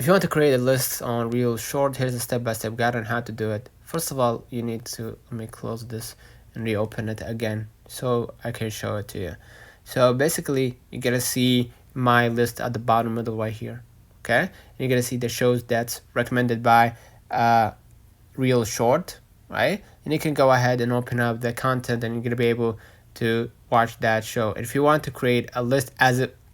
If you want to create a list on ReelShort, here's a step-by-step guide on how to do it. First of all, you need to, let me close this and reopen it again so I can show it to you. So basically, you're gonna see my list at the bottom middle right here. Okay, and you're gonna see the shows that's recommended by ReelShort, right? And you can go ahead and open up the content, and you're gonna be able to watch that show. If you want to create a list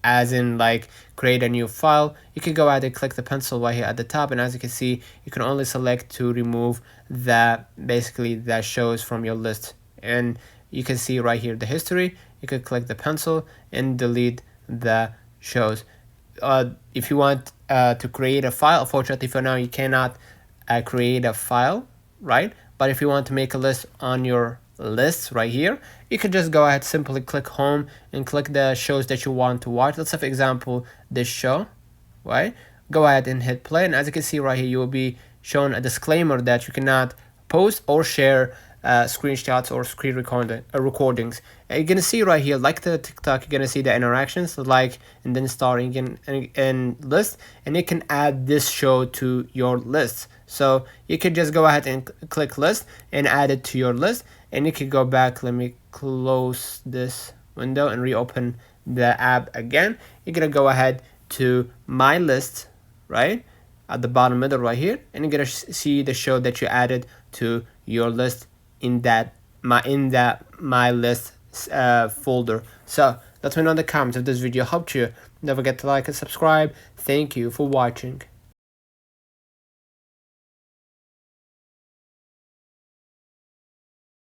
as in like create a new file, you can go ahead and click the pencil right here at the top, and as you can see, you can only select to remove that basically that shows from your list. And you can see right here the history. You could click the pencil and delete the shows. If you want to create a file, unfortunately for now you cannot create a file, right? But if you want to make a list on your list right here, you can just go ahead, simply click home and click the shows that you want to watch. Let's say for example this show, right? Go ahead and hit play, and as you can see right here, you will be shown a disclaimer that you cannot post or share screenshots or screen recordings. And you're gonna see right here, like the TikTok, you're gonna see the interactions, like, and then starting in list, and you can add this show to your list. So you can just go ahead and click list and add it to your list, and you can go back. Let me close this window and reopen the app again. You're gonna go ahead to my list, right, at the bottom middle right here, and you're gonna see the show that you added to your list in that my list folder. So let me know in the comments if this video helped you. Don't forget to like and subscribe. Thank you for watching.